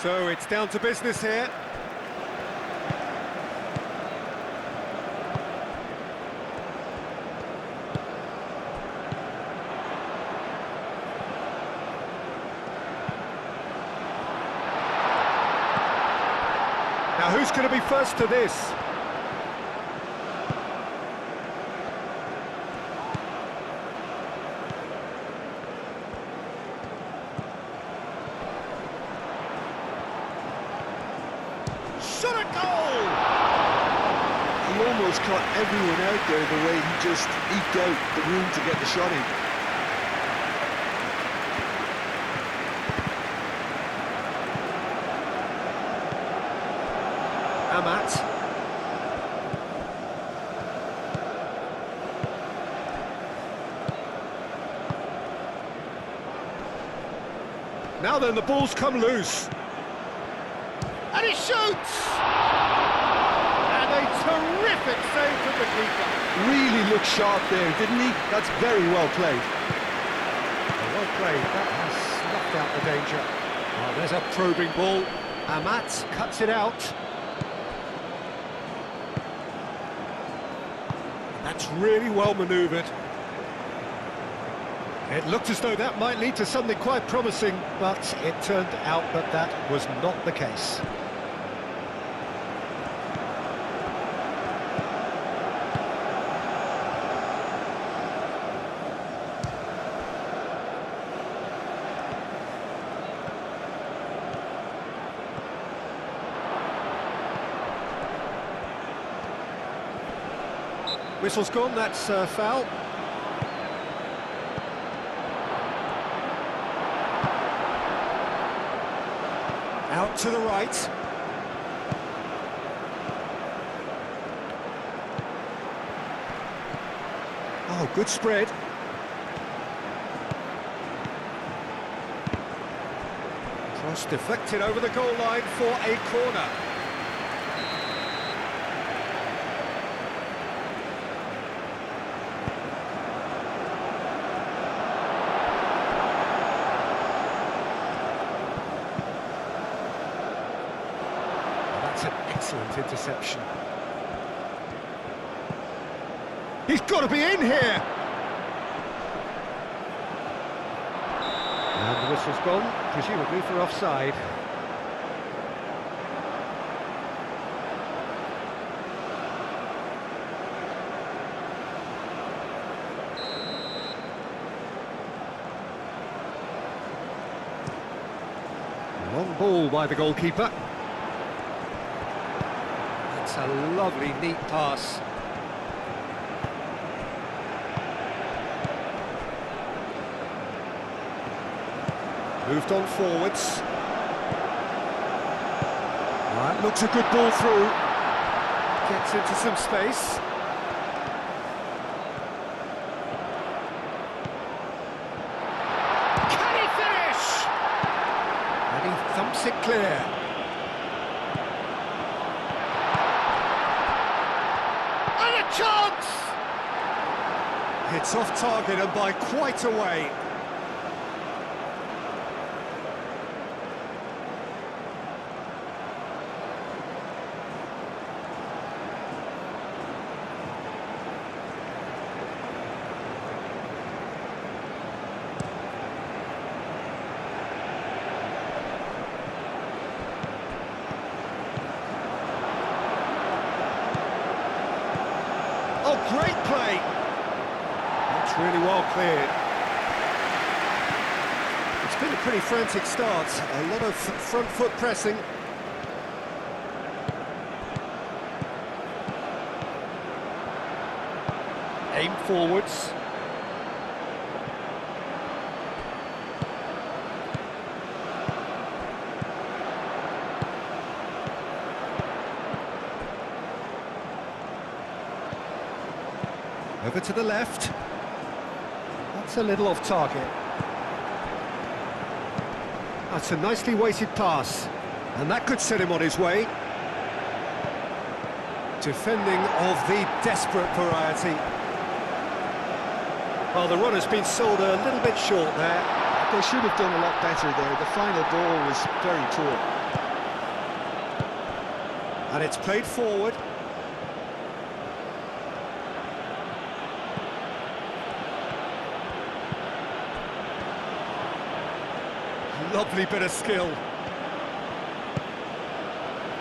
So it's down to business here. Now who's going to be first to this? Shot a goal! He almost caught everyone out there the way he just eked out the room to get the shot in. Amat. Now then, the ball's come loose. And he shoots! And a terrific save from the keeper. Really looked sharp there, didn't he? That's very well played. Well played, that has snuffed out the danger. Oh, there's a probing ball. Amat cuts it out. That's really well manoeuvred. It looked as though that might lead to something quite promising, but it turned out that that was not the case. Whistle's gone, that's foul. Out to the right. Oh, good spread. Cross deflected over the goal line for a corner. That's an excellent interception. He's got to be in here! And the whistle's gone, presumably for offside. Long ball by the goalkeeper. That's a lovely, neat pass. Moved on forwards. That looks a good ball through. Gets into some space. Can he finish? And he thumps it clear. And a chance! It's off target and by quite a way. Oh, great play! That's really well cleared. It's been a pretty frantic start, a lot of front foot pressing. Aim forwards. Over to the left. That's a little off target. That's a nicely weighted pass. And that could set him on his way. Defending of the desperate variety. Well, the run has been sold a little bit short there. They should have done a lot better there. The final ball was very poor. And it's played forward. Lovely bit of skill.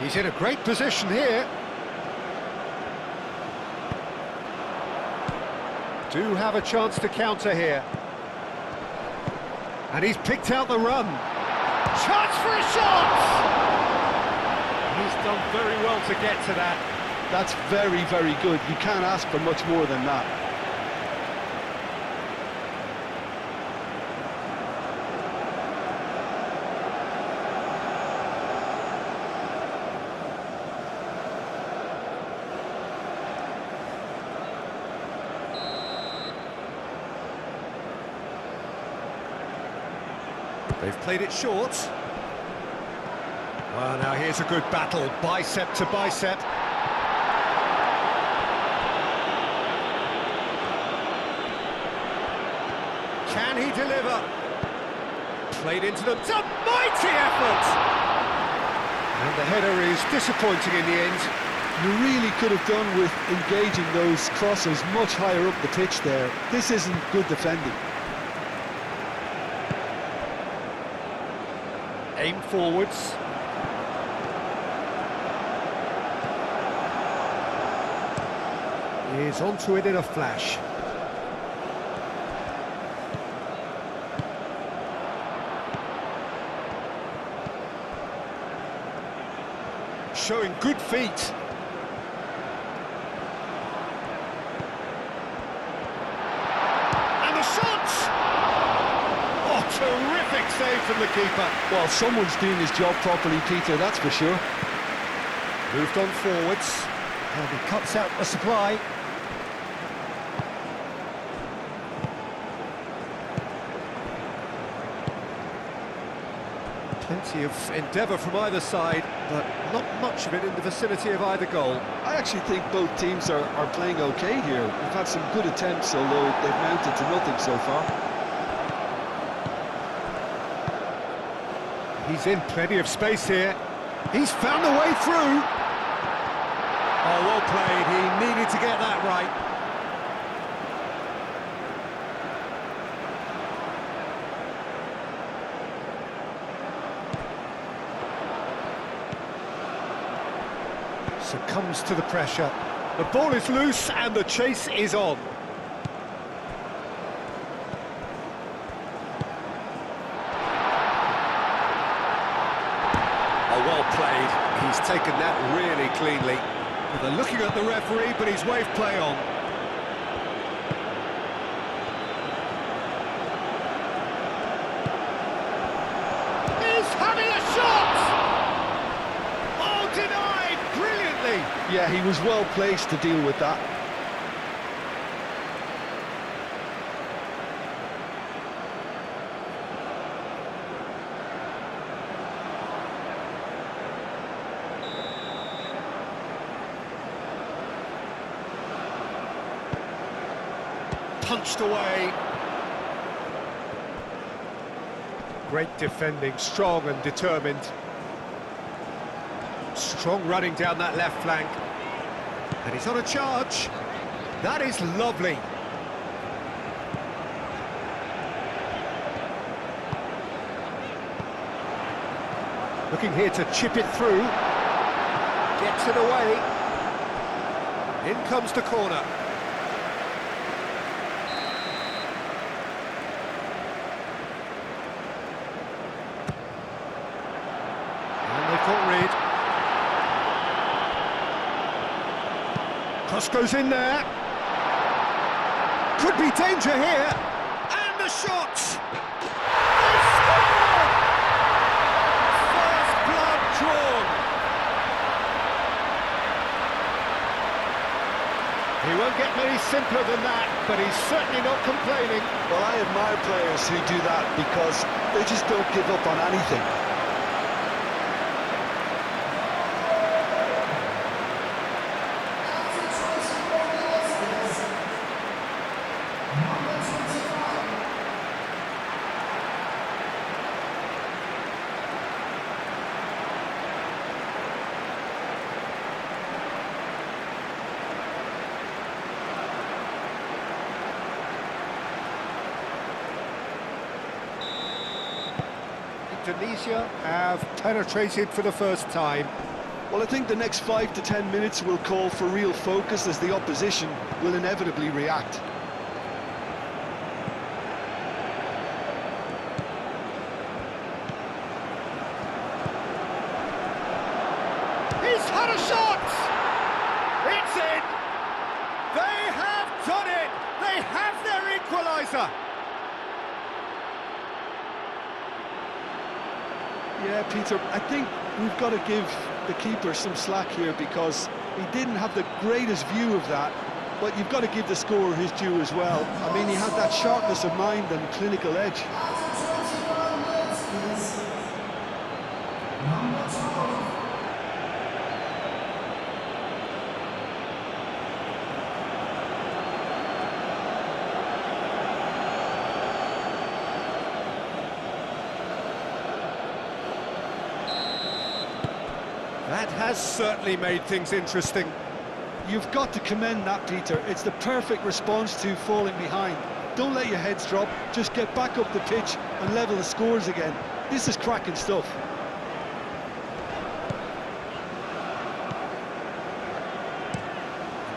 He's in a great position here. Do have a chance to counter here. And he's picked out the run. Chance for a shot! He's done very well to get to that. That's very, very good. You can't ask for much more than that. They've played it short. Well, now here's a good battle, bicep to bicep. Can he deliver? Played into them. It's a mighty effort! And the header is disappointing in the end. You really could have done with engaging those crosses much higher up the pitch there. This isn't good defending. Aim forwards. He's onto it in a flash. Showing good feet. And the shot! Oh, terrific save from the keeper. Well, someone's doing his job properly, Peter, that's for sure. Moved on forwards. And he cuts out the supply. Plenty of endeavour from either side, but not much of it in the vicinity of either goal. I actually think both teams are playing okay here. We've had some good attempts, although they've mounted to nothing so far. He's in plenty of space here. He's found a way through. Oh, well played. He needed to get that right. Succumbs to the pressure. The ball is loose and the chase is on. Oh, well played. He's taken that really cleanly. They're looking at the referee, but he's waved play on. He's having a shot! Oh, denied brilliantly! Yeah, he was well placed to deal with that. Punched away. Great defending, strong and determined. Strong running down that left flank. And he's on a charge. That is lovely. Looking here to chip it through. Gets it away. In comes the corner. Cross goes in there. Could be danger here. And the shot! They score! First blood drawn. He won't get many simpler than that, but he's certainly not complaining. Well, I admire players who do that because they just don't give up on anything. Indonesia have penetrated for the first time. Well, I think the next 5 to 10 minutes will call for real focus as the opposition will inevitably react. He's had a shot! It's in! They have done it! They have their equaliser! Yeah, Peter, I think we've got to give the keeper some slack here because he didn't have the greatest view of that, but you've got to give the scorer his due as well. I mean, he had that sharpness of mind and clinical edge. That has certainly made things interesting. You've got to commend that, Peter. It's the perfect response to falling behind. Don't let your heads drop, just get back up the pitch and level the scores again. This is cracking stuff.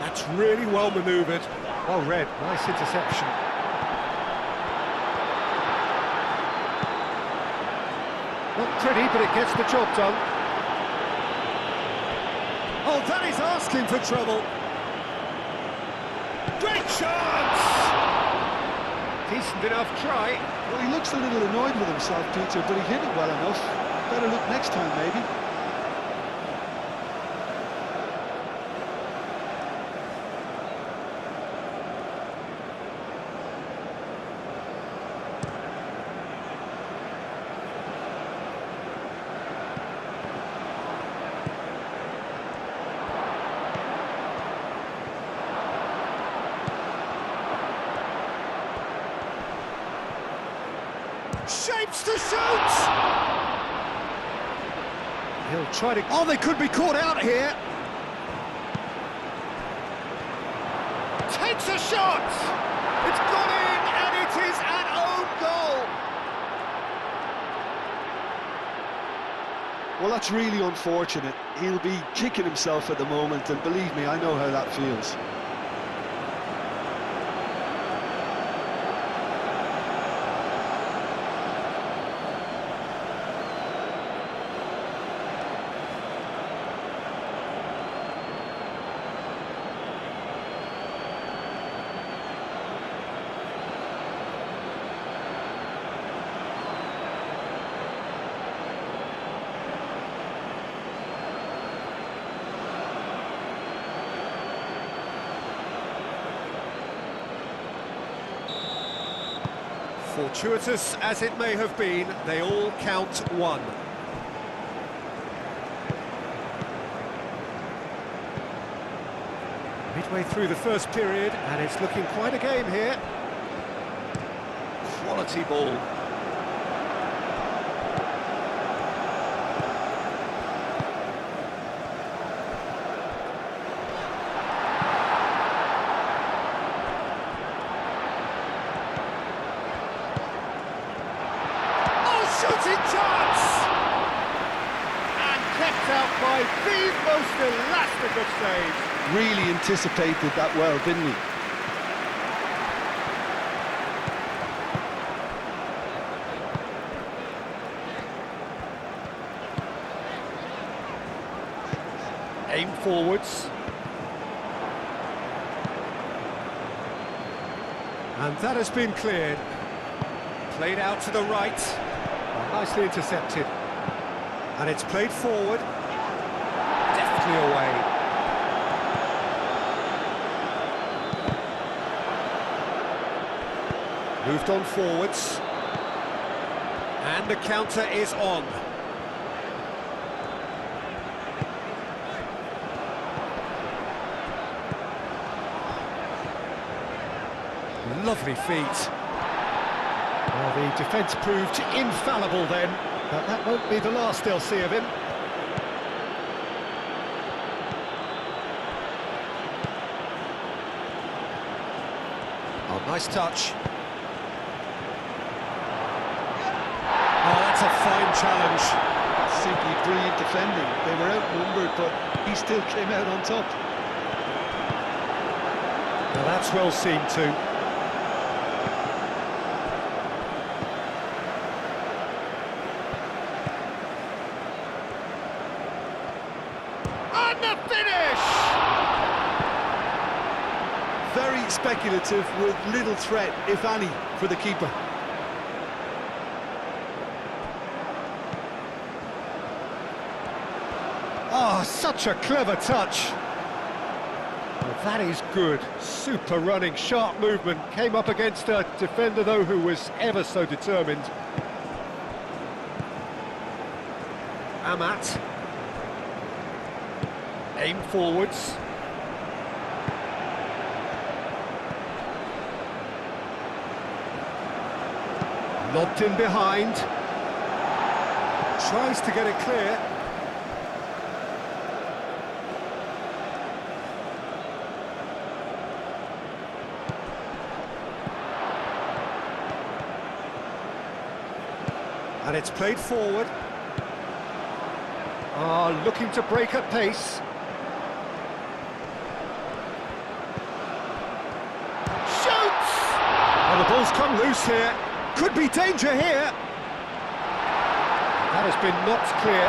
That's really well manoeuvred. Well read, nice interception. Not pretty, but it gets the job done. Oh, that is asking for trouble. Great chance! Decent enough try. Well, he looks a little annoyed with himself, Peter, but he hit it well enough. Better look next time, maybe. Shapes to shoot! He'll try to... Oh, they could be caught out here! Takes a shot! It's gone in, and it is an own goal! Well, that's really unfortunate. He'll be kicking himself at the moment, and believe me, I know how that feels. Fortuitous as it may have been, they all count one. Midway through the first period, and it's looking quite a game here. Quality ball. Shooting chance! And kept out by the most elastic of saves. Really anticipated that well, didn't he? Aim forwards. And that has been cleared. Played out to the right. Nicely intercepted. And it's played forward. Deftly away. Moved on forwards. And the counter is on. Lovely feet. Well, the defence proved infallible then, but that won't be the last they'll see of him. Oh, nice touch. Oh, That's a fine challenge. Simply brilliant defending. They were outnumbered, but he still came out on top. Now that's well seen too. And the finish! Very speculative with little threat, if any, for the keeper. Oh, such a clever touch. Well, that is good. Super running, sharp movement. Came up against a defender, though, who was ever so determined. Amat. Aim forwards. Lobbed in behind. Tries to get it clear. And it's played forward. Looking to break at pace. Shoots! Oh, the ball's come loose here. Could be danger here. That has been knocked clear.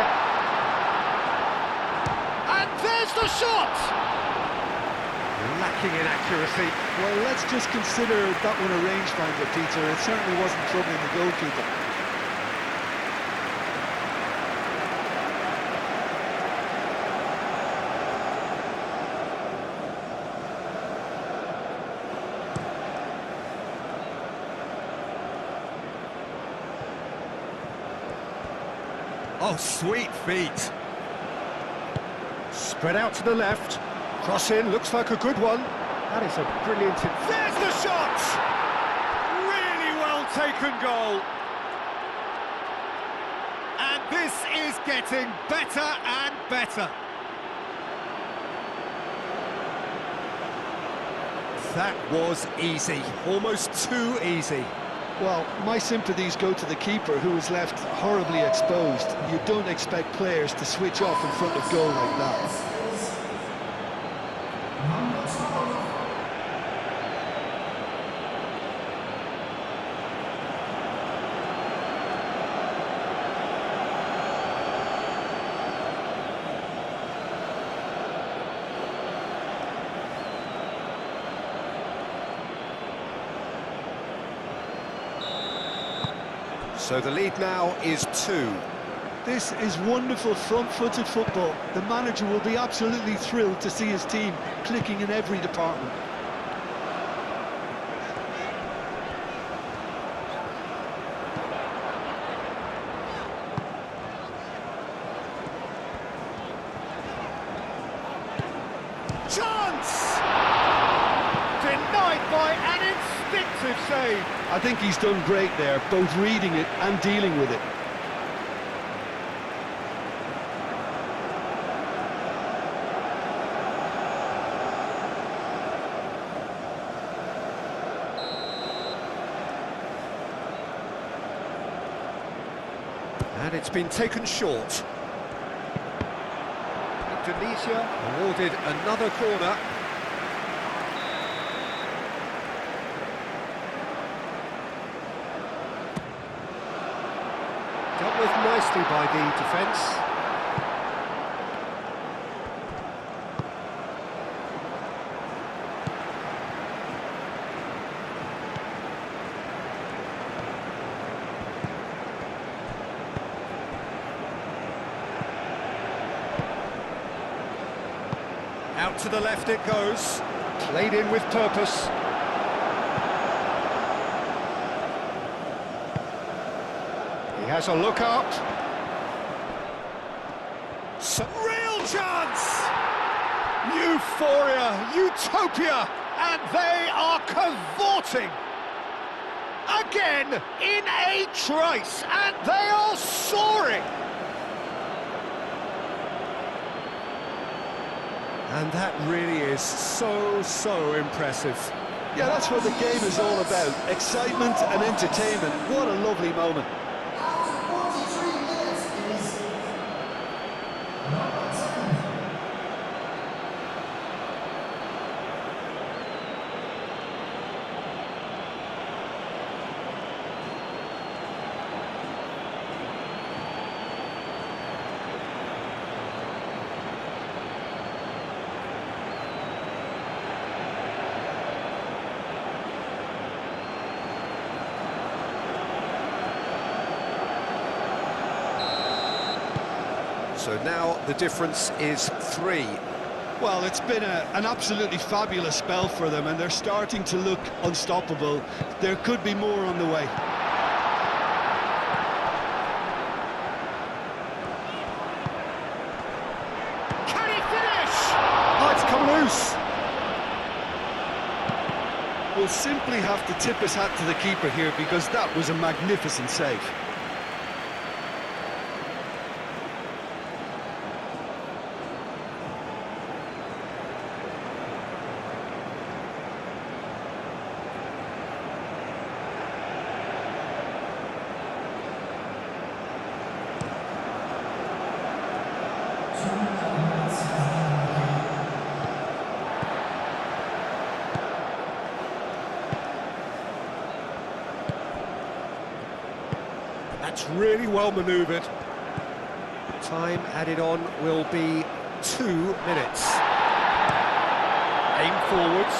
And there's the shot! Lacking in accuracy. Well, let's just consider that one a rangefinder, Peter. It certainly wasn't troubling the goalkeeper. Oh, sweet feet. Spread out to the left. Cross in, looks like a good one. That is a brilliant... There's the shot! Really well taken goal. And this is getting better and better. That was easy, almost too easy. Well, my sympathies go to the keeper, who was left horribly exposed. You don't expect players to switch off in front of goal like that. So the lead now is 2. This is wonderful front-footed football. The manager will be absolutely thrilled to see his team clicking in every department. Chance! Denied by an instinctive save. I think he's done great there, both reading it and dealing with it. And it's been taken short. Indonesia awarded another corner. Dealt with nicely by the defence. Out to the left it goes. Played in with purpose. He has a look out. Some real chance! Euphoria, utopia, and they are cavorting. Again, in a trice, and they are soaring. And that really is so impressive. Yeah, that's what the game is all about. Excitement and entertainment. What a lovely moment. So now the difference is 3. Well, it's been an absolutely fabulous spell for them, and they're starting to look unstoppable. There could be more on the way. Can he finish? Oh, it's come loose. We'll simply have to tip his hat to the keeper here, because that was a magnificent save. That's really well manoeuvred. Time added on will be 2 minutes. Aim forwards.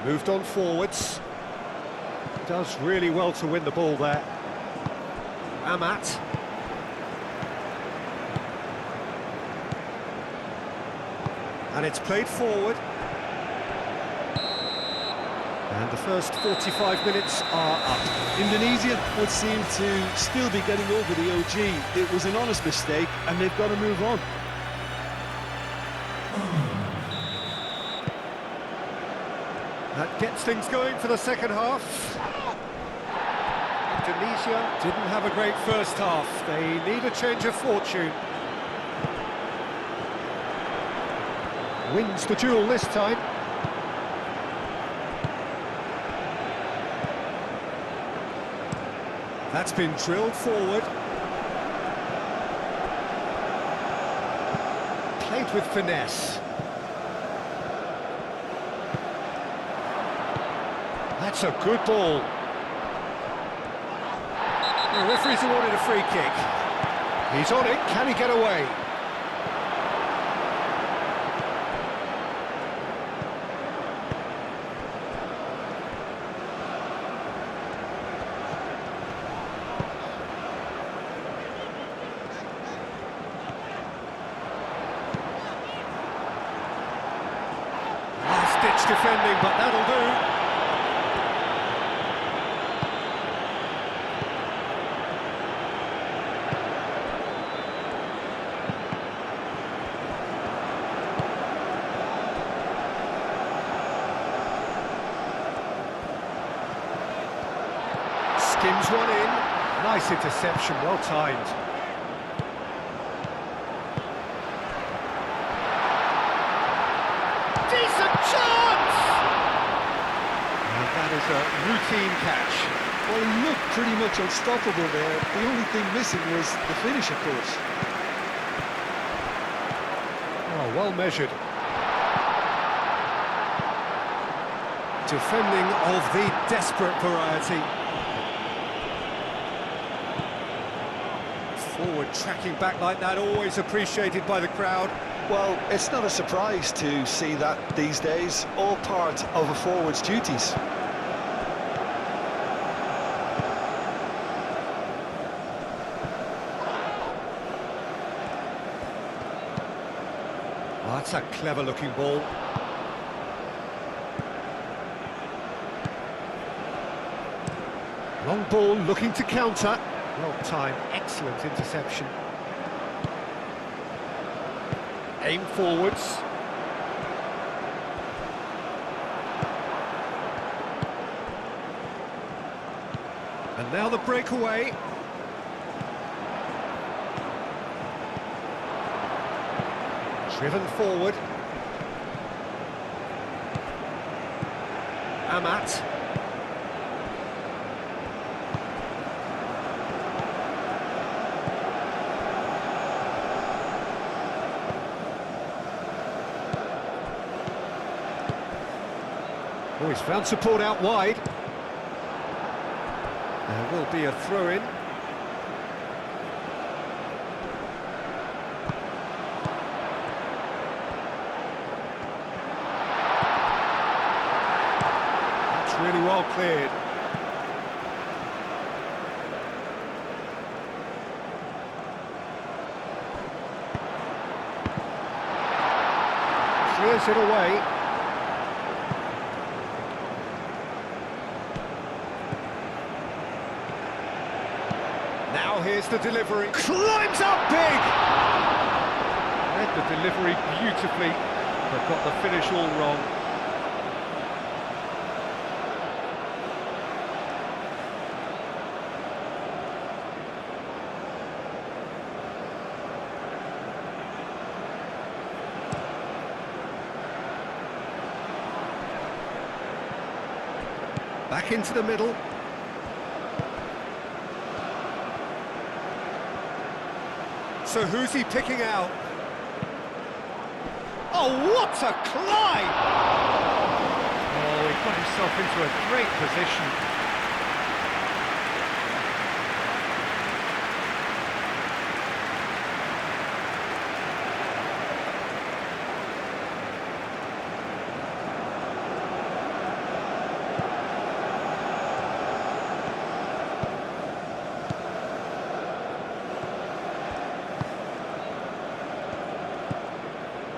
Moved on forwards. Does really well to win the ball there. Amat. And it's played forward. And the first 45 minutes are up. Indonesia would seem to still be getting over the OG. It was an honest mistake, and they've got to move on. That gets things going for the second half. Indonesia didn't have a great first half. They need a change of fortune. Wins the duel this time. That's been drilled forward. Played with finesse. That's a good ball. The referee's awarded a free kick. He's on it. Can he get away? Last-ditch defending, but that'll do. Skims one in. Nice interception, well timed. Decent chance! And that is a routine catch. Well, he looked pretty much unstoppable there. The only thing missing was the finish, of course. Oh, well measured. Defending of the desperate variety. Forward tracking back like that, always appreciated by the crowd. Well, it's not a surprise to see that these days, all part of a forward's duties. Oh, that's a clever-looking ball. Long ball looking to counter. Well timed, excellent interception. Aim forwards. And now the breakaway. Driven forward. Amat. Oh, he's found support out wide. There will be a throw-in. That's really well cleared. Clears it away. Now here's the delivery. Climbs up big! Read the delivery beautifully, but got the finish all wrong. Back into the middle. So who's he picking out? Oh, what a climb! Oh, he got himself into a great position.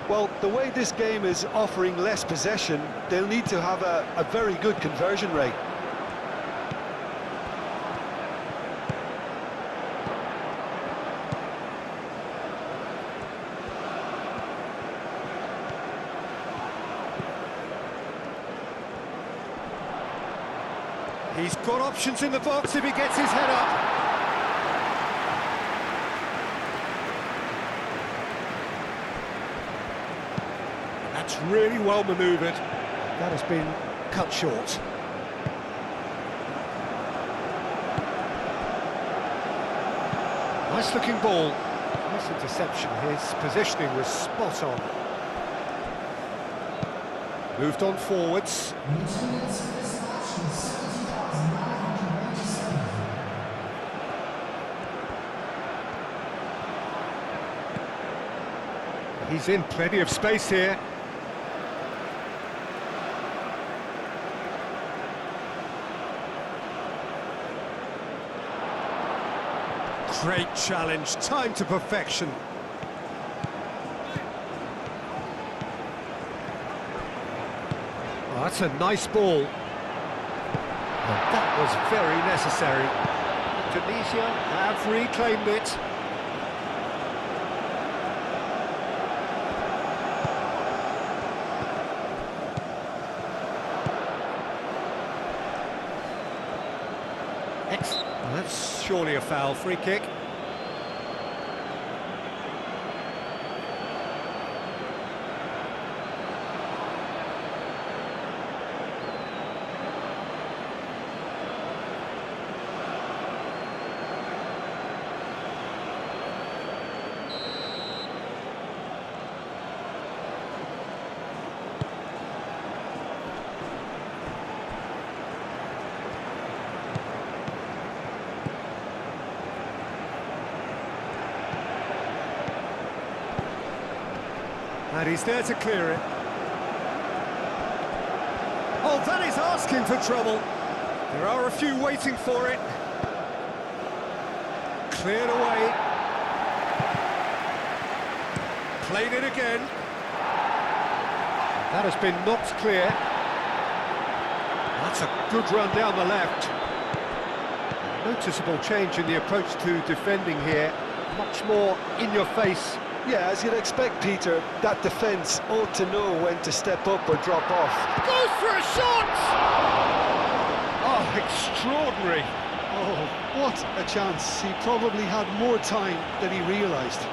Well, the way this game is offering less possession, they'll need to have a very good conversion rate. He's got options in the box if he gets his head up. That's really well manoeuvred. That has been cut short. Nice looking ball. Nice interception. His positioning was spot on. Moved on forwards. He's in plenty of space here. Great challenge, time to perfection. Oh, that's a nice ball. And that was very necessary. Indonesia have reclaimed it. That's surely a foul. Free kick. And he's there to clear it. Oh, that is asking for trouble. There are a few waiting for it. Cleared away. Played it again. That has been knocked clear. That's a good run down the left. Noticeable change in the approach to defending here. Much more in your face. Yeah, as you'd expect, Peter, that defence ought to know when to step up or drop off. Goes for a shot! Oh, extraordinary. Oh, what a chance. He probably had more time than he realised.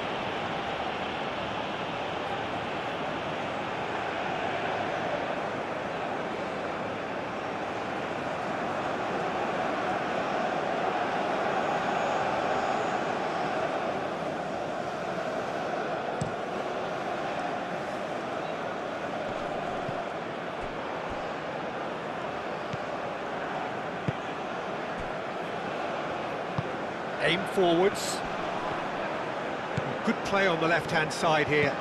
Aim forwards. Good play on the left-hand side here.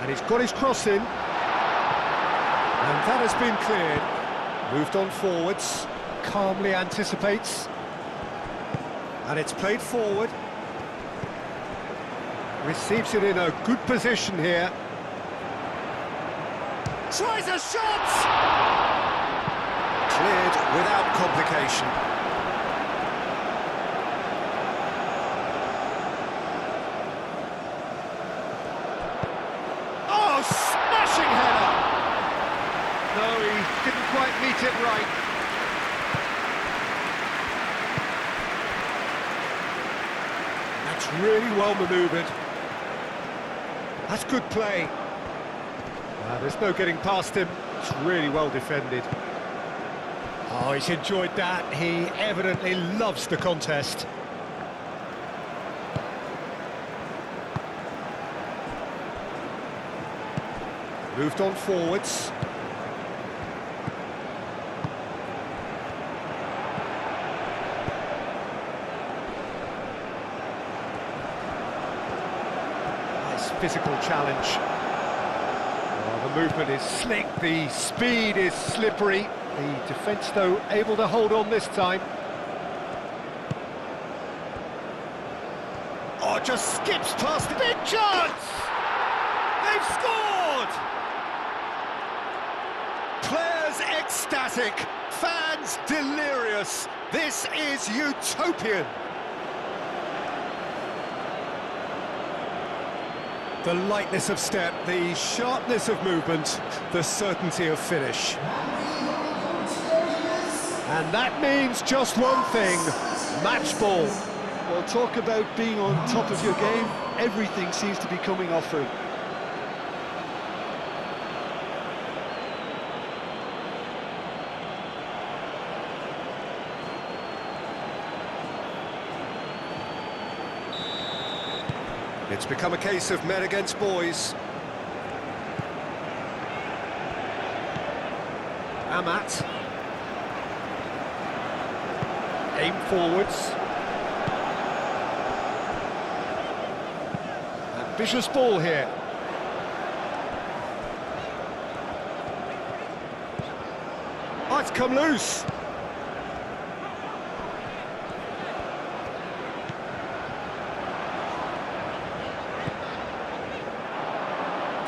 And he's got his cross in. And that has been cleared. Moved on forwards. Calmly anticipates. And it's played forward. Receives it in a good position here. Tries a shot! Cleared without complication. Oh, smashing header! No, he didn't quite meet it right. That's really well manoeuvred. That's good play. There's no getting past him. It's really well defended. Oh, he's enjoyed that. He evidently loves the contest. Moved on forwards. Nice physical challenge. The movement is slick, the speed is slippery. The defence, though, able to hold on this time. Oh, just skips past the big chance! They've scored! Players ecstatic, fans delirious. This is utopian. The lightness of step, the sharpness of movement, the certainty of finish. And that means just one thing, match ball. Well, talk about being on top of your game. Everything seems to be coming off for him. It's become a case of men against boys. Amat. Aim forwards. Ambitious ball here. Oh, it's come loose.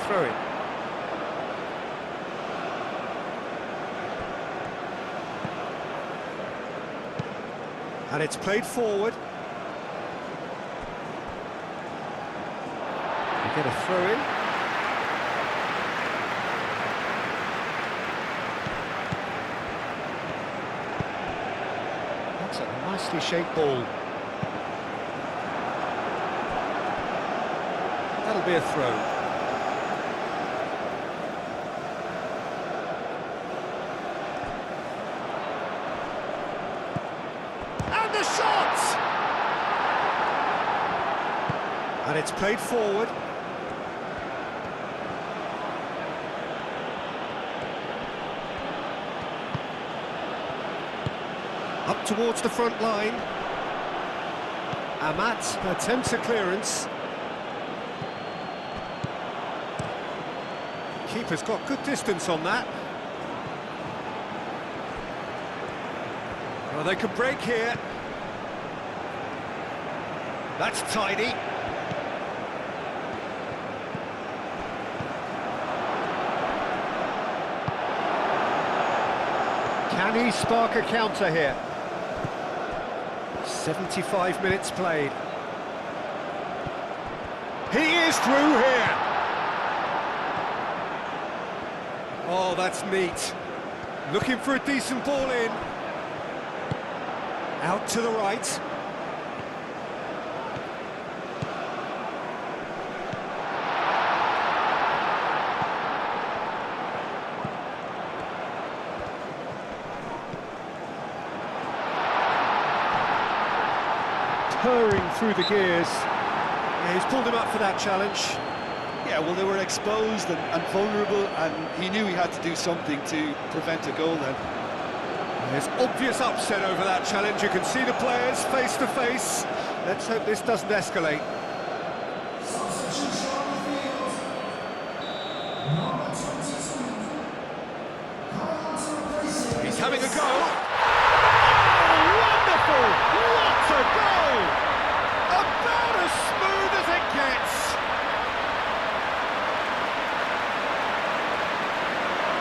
Throw it. And it's played forward. You get a throw in. That's a nicely shaped ball. That'll be a throw. The shot! And it's played forward. Up towards the front line. Amat attempts a clearance. Keeper's got good distance on that. Well, they could break here. That's tidy. Can he spark a counter here? 75 minutes played. He is through here. Oh, that's neat. Looking for a decent ball in. Out to the right. Purring through the gears. Yeah, he's pulled him up for that challenge. Yeah, well, they were exposed and vulnerable, and he knew he had to do something to prevent a goal then. There's obvious upset over that challenge. You can see the players face to face. Let's hope this doesn't escalate. He's having a go. Oh, wonderful! What a goal! About as smooth as it gets.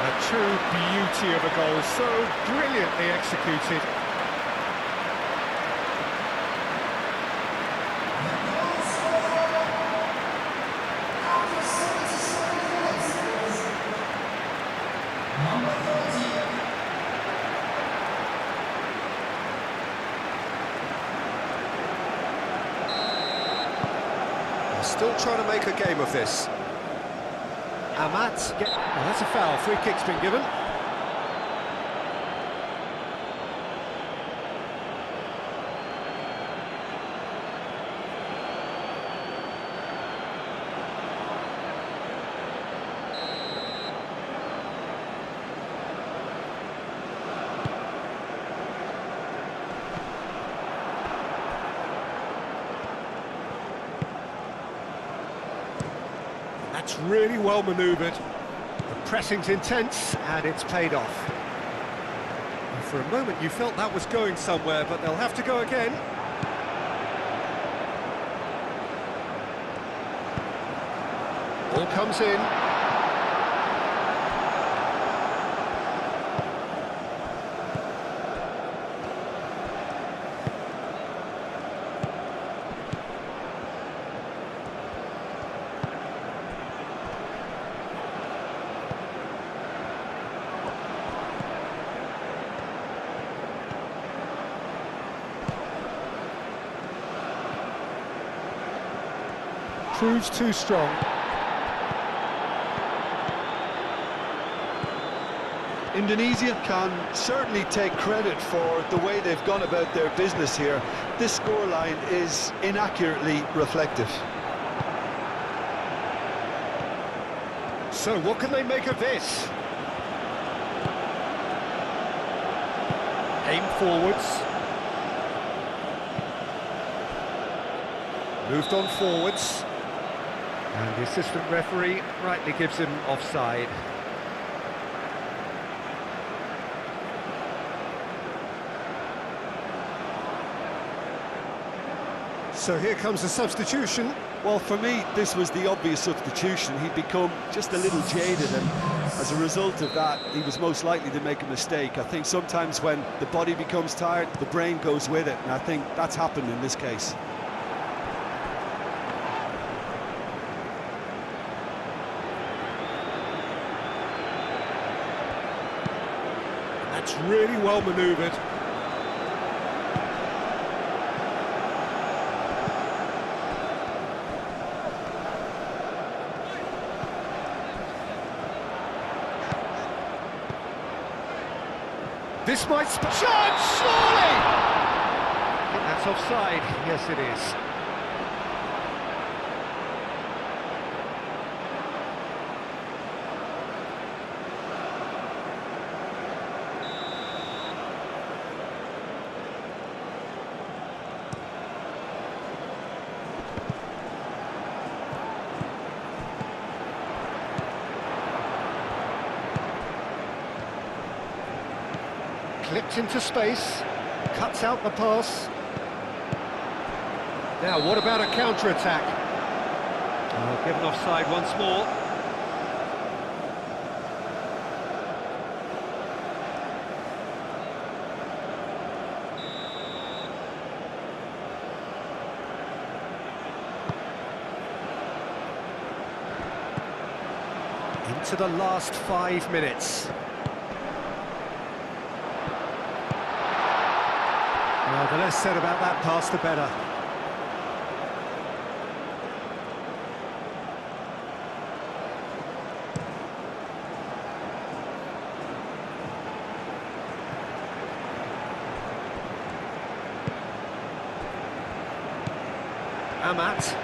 A true beauty of a goal, so brilliantly executed. Still trying to make a game of this. Amat, that's a foul. Free kick's been given. That's really well manoeuvred. The pressing's intense, and it's paid off. And for a moment you felt that was going somewhere, but they'll have to go again. Ball comes in. Proves too strong. Indonesia can certainly take credit for the way they've gone about their business here. This scoreline is inaccurately reflective. So what can they make of this? Aim forwards. Moved on forwards. And the assistant referee rightly gives him offside. So here comes the substitution. Well, for me, this was the obvious substitution. He'd become just a little jaded, and as a result of that, he was most likely to make a mistake. I think sometimes when the body becomes tired, the brain goes with it, and I think that's happened in this case. That's really well manoeuvred. This might... Shot! Surely! I think that's offside. Yes, it is. Clipped into space, cuts out the pass. Now, what about a counter-attack? Oh, given offside once more. Into the last 5 minutes. Well, the less said about that pass, the better. Amat.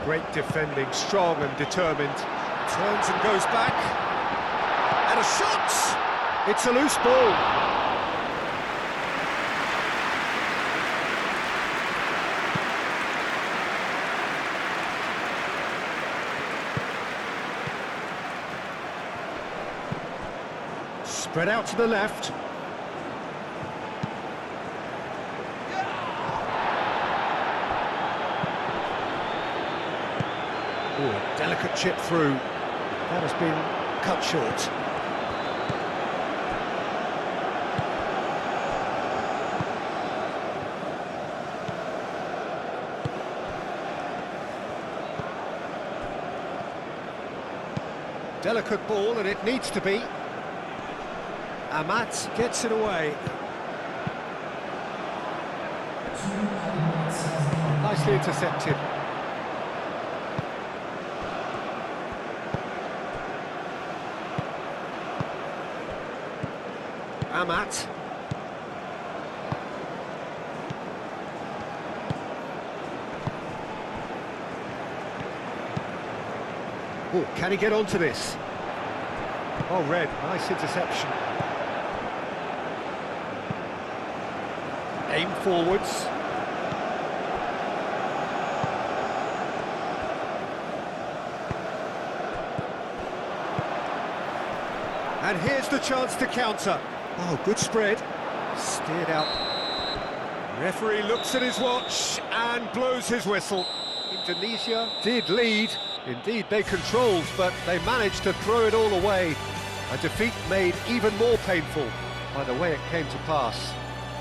Great defending, strong and determined. Turns and goes back. And a shot! It's a loose ball. Spread out to the left. Oh, a delicate chip through. That has been cut short. Delicate ball, and it needs to be. Amat gets it away. Nicely intercepted. Amat. Oh, can he get onto this? Oh, Red, nice interception. Aim forwards. And here's the chance to counter. Oh, good spread. Steered out. Referee looks at his watch and blows his whistle. Indonesia did lead. Indeed, they controlled, but they managed to throw it all away. A defeat made even more painful by the way it came to pass.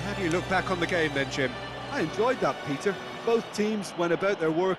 How do you look back on the game then, Jim? I enjoyed that, Peter. Both teams went about their work